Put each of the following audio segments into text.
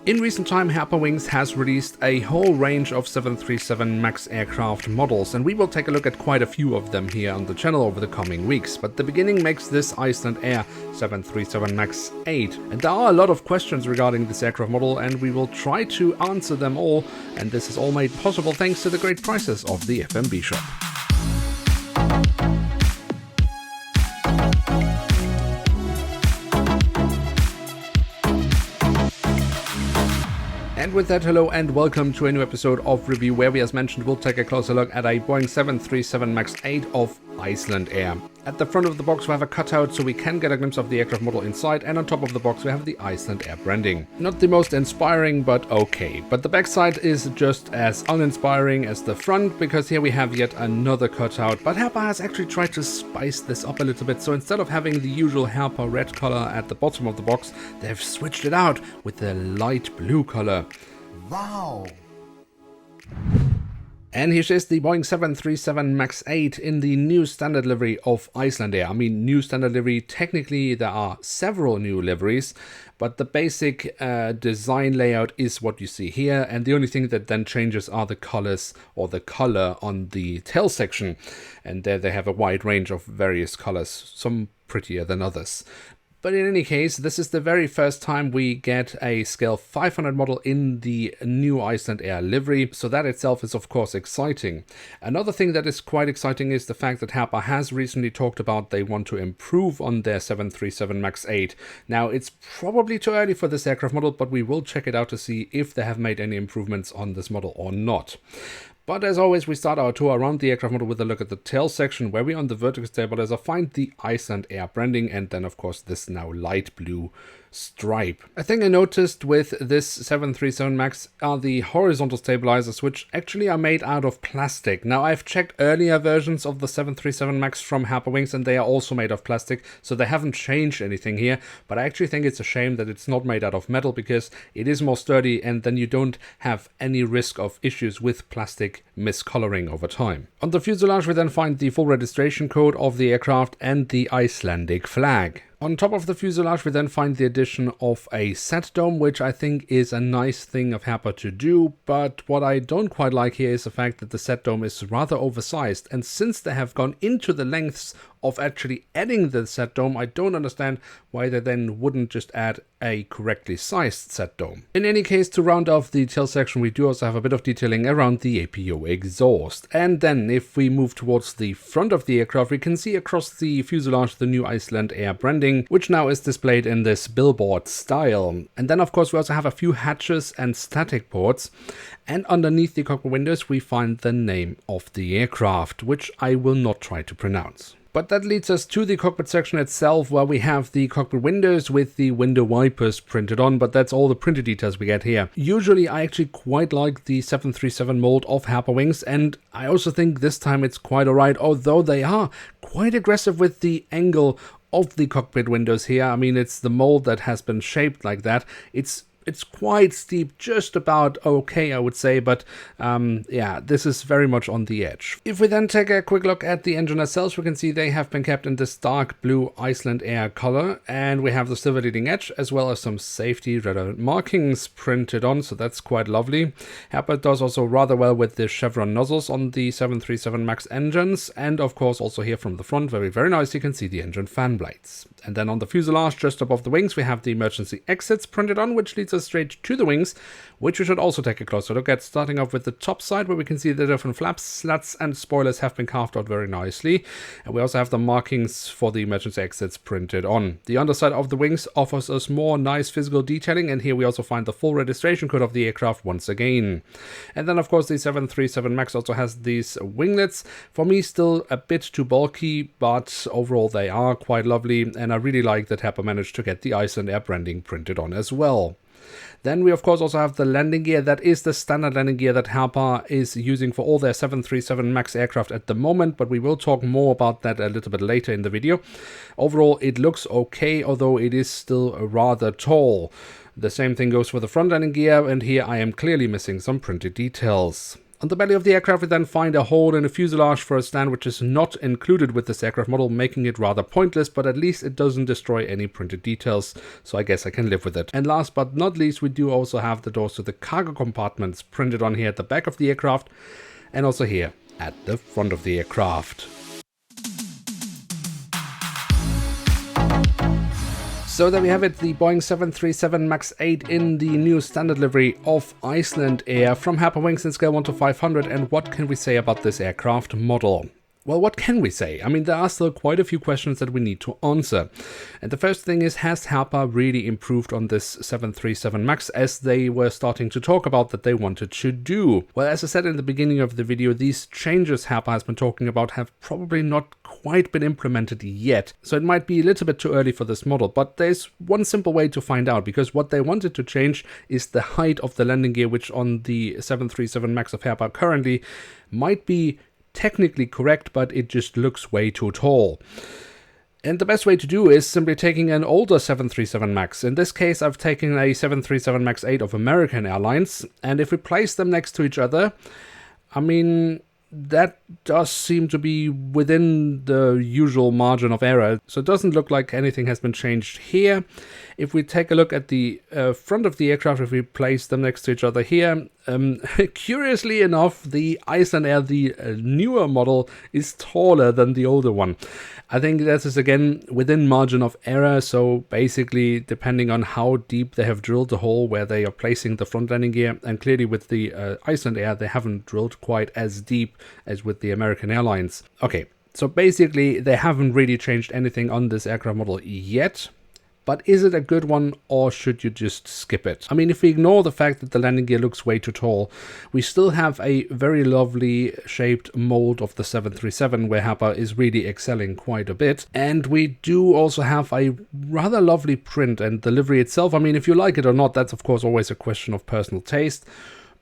In recent time, Herpa Wings has released a whole range of 737 MAX aircraft models, and we will take a look at quite a few of them here on the channel over the coming weeks. But the beginning makes this Icelandair 737 MAX 8. And there are a lot of questions regarding this aircraft model, and we will try to answer them all. And this is all made possible thanks to the great prices of the FMB shop. And with that, hello and welcome to a new episode of Review, where we, as mentioned, will take a closer look at a Boeing 737 MAX 8 of Icelandair. At the front of the box we have a cutout so we can get a glimpse of the aircraft model inside, and on top of the box we have the Icelandair branding. Not the most inspiring, but okay. But the backside is just as uninspiring as the front, because here we have yet another cutout. But Herpa has actually tried to spice this up a little bit, so instead of having the usual Herpa red color at the bottom of the box, they've switched it out with the light blue color. Wow! And here is the Boeing 737 MAX 8 in the new standard livery of Icelandair. I mean, new standard livery, technically there are several new liveries, but the basic design layout is what you see here, and the only thing that then changes are the colors, or the color on the tail section. And there they have a wide range of various colors, some prettier than others. But in any case, this is the very first time we get a scale 500 model in the new Icelandair livery, so that itself is of course exciting. Another thing that is quite exciting is the fact that Herpa has recently talked about they want to improve on their 737 MAX 8. Now, it's probably too early for this aircraft model, but we will check it out to see if they have made any improvements on this model or not. But as always, we start our tour around the aircraft model with a look at the tail section, where we on the vertical stabilizer find the Icelandair branding, and then of course this now light blue stripe. A thing I noticed with this 737 MAX are the horizontal stabilizers, which actually are made out of plastic. Now, I've checked earlier versions of the 737 MAX from Herpa Wings, and they are also made of plastic, so they haven't changed anything here. But I actually think it's a shame that it's not made out of metal, because it is more sturdy, and then you don't have any risk of issues with plastic miscoloring over time. On the fuselage we then find the full registration code of the aircraft and the Icelandic flag. On top of the fuselage we then find the addition of a set dome, which I think is a nice thing of Herpa to do, but what I don't quite like here is the fact that the set dome is rather oversized, and since they have gone into the lengths of actually adding the set dome, I don't understand why they then wouldn't just add a correctly sized set dome. In any case, to round off the tail section, we do also have a bit of detailing around the APU exhaust. And then if we move towards the front of the aircraft, we can see across the fuselage the new Icelandair branding, which now is displayed in this billboard style. And then of course we also have a few hatches and static ports. And underneath the cockpit windows we find the name of the aircraft, which I will not try to pronounce. But that leads us to the cockpit section itself, where we have the cockpit windows with the window wipers printed on, but that's all the printed details we get here. Usually I actually quite like the 737 mold of Herpa Wings, and I also think this time it's quite alright, although they are quite aggressive with the angle of the cockpit windows here. I mean, it's the mold that has been shaped like that. It's quite steep, just about okay, I would say, but yeah, this is very much on the edge. If we then take a quick look at the engine itself, we can see they have been kept in this dark blue Icelandair color, and we have the silver leading edge, as well as some safety relevant markings printed on, so that's quite lovely. Herpa does also rather well with the chevron nozzles on the 737 MAX engines, and of course also here from the front, very nice, you can see the engine fan blades. And then on the fuselage, just above the wings, we have the emergency exits printed on, which leads us straight to the wings, which we should also take a closer look at, starting off with the top side, where we can see the different flaps, slats and spoilers have been carved out very nicely. And we also have the markings for the emergency exits printed on. The underside of the wings offers us more nice physical detailing, and here we also find the full registration code of the aircraft once again. And then of course the 737 MAX also has these winglets. For me, still a bit too bulky, but overall they are quite lovely, and I really like that Herpa managed to get the Icelandair branding printed on as well. Then we of course also have the landing gear. That is the standard landing gear that Herpa is using for all their 737 MAX aircraft at the moment, but we will talk more about that a little bit later in the video. Overall it looks okay, although it is still rather tall. The same thing goes for the front landing gear, and here I am clearly missing some printed details. On the belly of the aircraft we then find a hole in the fuselage for a stand, which is not included with this aircraft model, making it rather pointless, but at least it doesn't destroy any printed details, so I guess I can live with it. And last but not least, we do also have the doors to the cargo compartments printed on here at the back of the aircraft, and also here at the front of the aircraft. So there we have it, the Boeing 737 MAX 8 in the new standard livery of Icelandair from Herpa Wings in scale 1 to 500. And what can we say about this aircraft model? Well, what can we say? I mean, there are still quite a few questions that we need to answer. And the first thing is, has Herpa really improved on this 737 MAX as they were starting to talk about that they wanted to do? Well, as I said in the beginning of the video, these changes Herpa has been talking about have probably not quite been implemented yet. So it might be a little bit too early for this model, but there's one simple way to find out, because what they wanted to change is the height of the landing gear, which on the 737 MAX of Herpa currently might be technically correct, but it just looks way too tall. And the best way to do is simply taking an older 737 MAX. In this case, I've taken a 737 MAX 8 of American Airlines, and if we place them next to each other, I mean, that does seem to be within the usual margin of error. So it doesn't look like anything has been changed here. If we take a look at the front of the aircraft, if we place them next to each other here, curiously enough, the Icelandair, the newer model, is taller than the older one. I think that is again within margin of error, so basically depending on how deep they have drilled the hole where they are placing the front landing gear, and clearly with the Icelandair they haven't drilled quite as deep as with the American Airlines. Okay, so basically they haven't really changed anything on this aircraft model yet. But is it a good one, or should you just skip it? I mean, if we ignore the fact that the landing gear looks way too tall, we still have a very lovely shaped mold of the 737 where Herpa is really excelling quite a bit. And we do also have a rather lovely print, and the livery itself, I mean, if you like it or not, that's of course always a question of personal taste.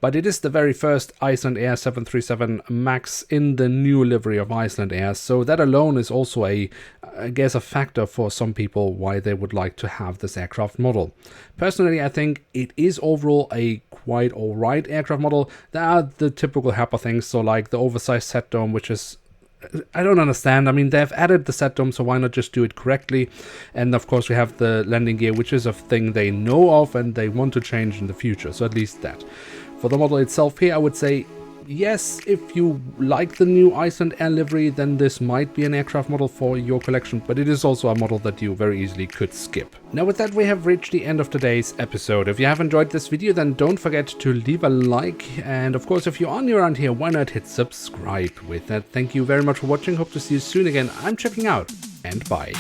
But it is the very first Icelandair 737 MAX in the new livery of Icelandair, so that alone is also I guess a factor for some people why they would like to have this aircraft model. Personally, I think it is overall a quite alright aircraft model. There are the typical Herpa things, so like the oversized set dome, which is, I don't understand. I mean, they've added the set dome, so why not just do it correctly? And of course we have the landing gear, which is a thing they know of and they want to change in the future, so at least that. For the model itself here, I would say, yes, if you like the new Icelandair livery, then this might be an aircraft model for your collection, but it is also a model that you very easily could skip. Now with that, we have reached the end of today's episode. If you have enjoyed this video, then don't forget to leave a like, and of course, if you are new around here, why not hit subscribe? With that, thank you very much for watching, hope to see you soon again. I'm checking out, and bye.